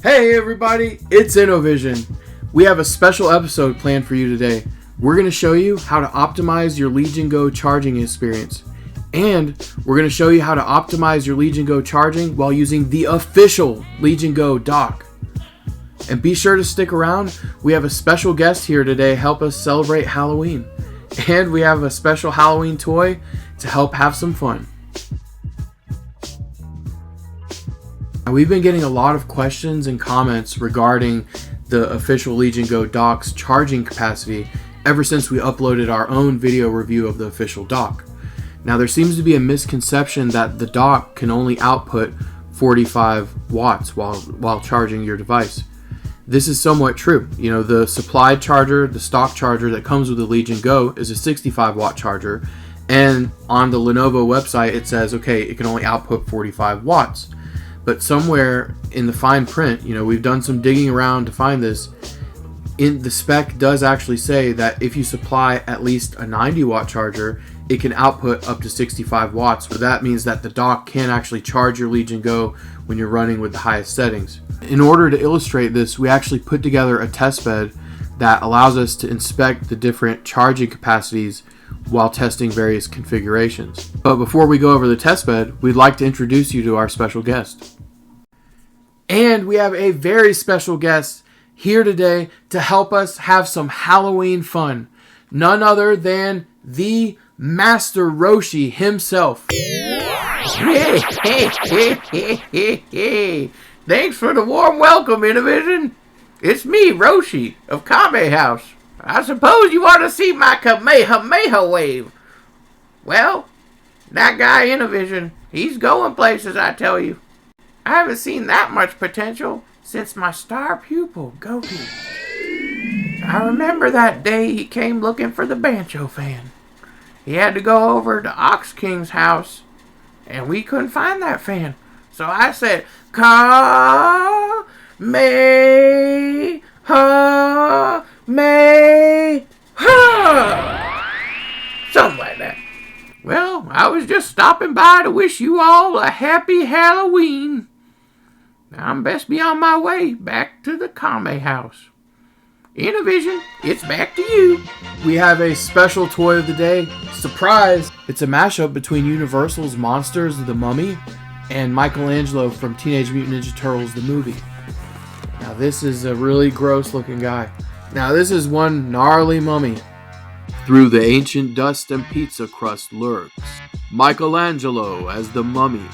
Hey everybody, it's InnoVision. We have a special episode planned for you today. We're going to show you how to optimize your Legion Go charging experience. And we're going to show you how to optimize your Legion Go charging while using the official Legion Go dock. And be sure to stick around. We have a special guest here today help us celebrate Halloween. And we have a special Halloween toy to help have some fun. Now, we've been getting a lot of questions and comments regarding the official Legion Go dock's charging capacity ever since we uploaded our own video review of the official dock. Now, there seems to be a misconception that the dock can only output 45 watts while charging your device. This is somewhat true. You know, the supplied charger, the stock charger that comes with the Legion Go is a 65 watt charger, and on the Lenovo website it says, okay, it can only output 45 watts. But somewhere in the fine print, you know, we've done some digging around to find this. In the spec does actually say that if you supply at least a 90 watt charger, it can output up to 65 watts. So that means that the dock can actually charge your Legion Go when you're running with the highest settings. In order to illustrate this, we actually put together a test bed that allows us to inspect the different charging capacities while testing various configurations. But before we go over the test bed, we'd like to introduce you to our special guest. And we have a very special guest here today to help us have some Halloween fun. None other than the Master Roshi himself. Thanks for the warm welcome, InnoVision. It's me, Roshi, of Kame House. I suppose you want to see my Kamehameha wave. Well, that guy InnoVision, he's going places, I tell you. I haven't seen that much potential since my star pupil, Goku. I remember that day he came looking for the Bancho fan. He had to go over to Ox King's house, and we couldn't find that fan. So I said, Kamehameha. Something like that. Well, I was just stopping by to wish you all a happy Halloween. Now I'm best be on my way back to the Kame house. InnoVision, it's back to you. We have a special toy of the day. Surprise! It's a mashup between Universal's Monsters the Mummy and Michelangelo from Teenage Mutant Ninja Turtles the movie. Now this is a really gross looking guy. Now this is one gnarly mummy. Through the ancient dust and pizza crust lurks Michelangelo as the mummy.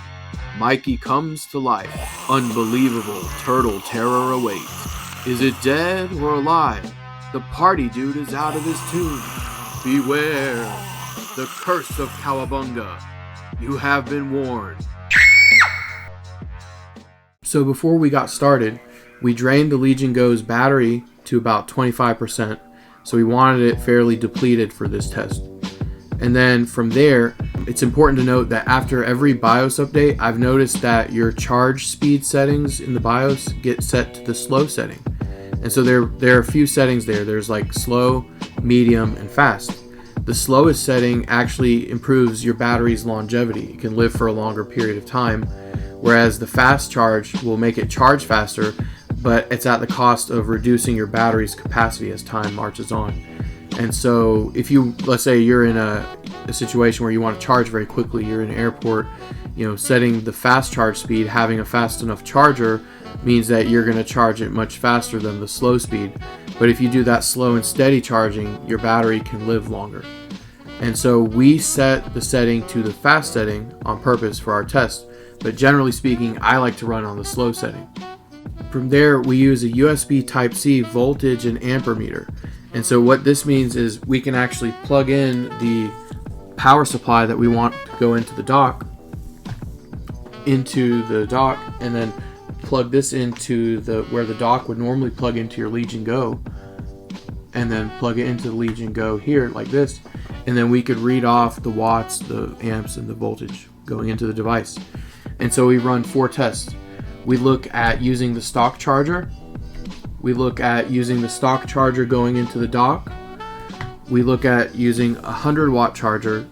Mikey comes to life. Unbelievable turtle terror awaits. Is it dead or alive? The party dude is out of his tomb. Beware the curse of Cowabunga. You have been warned. So before we got started, we drained the Legion Go's battery to about 25%. So we wanted it fairly depleted for this test. And then from there, it's important to note that after every BIOS update, I've noticed that your charge speed settings in the BIOS get set to the slow setting. And so there are a few settings there. There's like slow, medium, and fast. The slowest setting actually improves your battery's longevity. It can live for a longer period of time, whereas the fast charge will make it charge faster, but it's at the cost of reducing your battery's capacity as time marches on. And so if you, let's say you're in a situation where you want to charge very quickly, you're in an airport, you know, setting the fast charge speed, having a fast enough charger means that you're going to charge it much faster than the slow speed. But if you do that slow and steady charging, your battery can live longer. And so we set the setting to the fast setting on purpose for our test. But generally speaking, I like to run on the slow setting. From there, we use a USB Type-C voltage and ampere meter. And so what this means is we can actually plug in the power supply that we want to go into the dock, and then plug this into where the dock would normally plug into your Legion Go, and then plug it into the Legion Go here like this, and then we could read off the watts, the amps, and the voltage going into the device. And so we run 4 tests. We look at using the stock charger. We look at using the stock charger going into the dock. We look at using a 100 watt charger,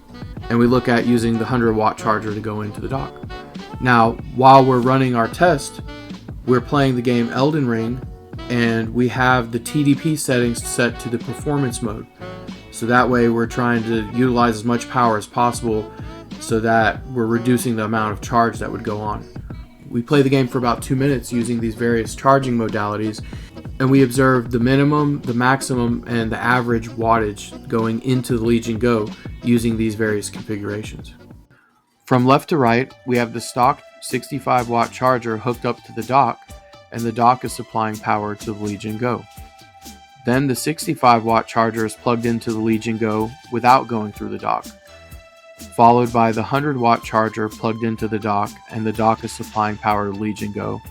and we look at using the 100 watt charger to go into the dock. Now, while we're running our test, we're playing the game Elden Ring, and we have the TDP settings set to the performance mode. So that way we're trying to utilize as much power as possible so that we're reducing the amount of charge that would go on. We play the game for about 2 minutes using these various charging modalities, and we observe the minimum, the maximum, and the average wattage going into the Legion Go using these various configurations. From left to right, we have the stock 65 watt charger hooked up to the dock, and the dock is supplying power to the Legion Go. Then the 65 watt charger is plugged into the Legion Go without going through the dock, followed by the 100 watt charger plugged into the dock, and the dock is supplying power to Legion Go.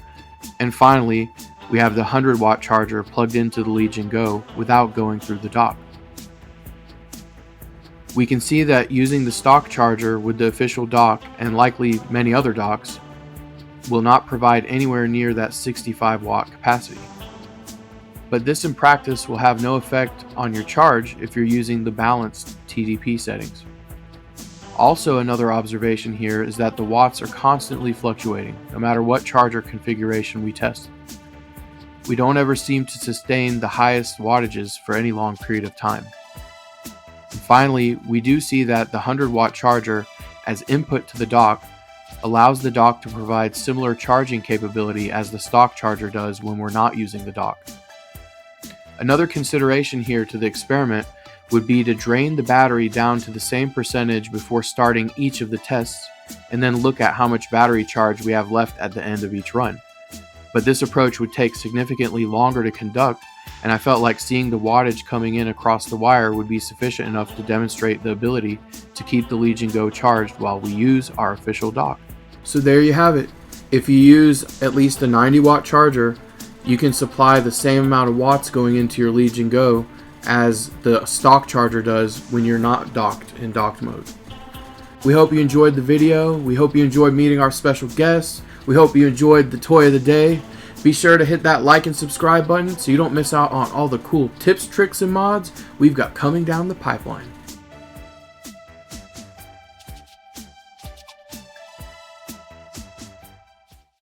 And finally, we have the 100 watt charger plugged into the Legion Go without going through the dock. We can see that using the stock charger with the official dock, and likely many other docks, will not provide anywhere near that 65 watt capacity. But this in practice will have no effect on your charge if you're using the balanced TDP settings. Also, another observation here is that the watts are constantly fluctuating, no matter what charger configuration we test. We don't ever seem to sustain the highest wattages for any long period of time. And finally, we do see that the 100 watt charger as input to the dock allows the dock to provide similar charging capability as the stock charger does when we're not using the dock. Another consideration here to the experiment would be to drain the battery down to the same percentage before starting each of the tests, and then look at how much battery charge we have left at the end of each run. But this approach would take significantly longer to conduct, and I felt like seeing the wattage coming in across the wire would be sufficient enough to demonstrate the ability to keep the Legion Go charged while we use our official dock. So there you have it. If you use at least a 90 watt charger, you can supply the same amount of watts going into your Legion Go as the stock charger does when you're not docked in docked mode. We hope you enjoyed the video. We hope you enjoyed meeting our special guests. We hope you enjoyed the toy of the day. Be sure to hit that like and subscribe button so you don't miss out on all the cool tips, tricks, and mods we've got coming down the pipeline.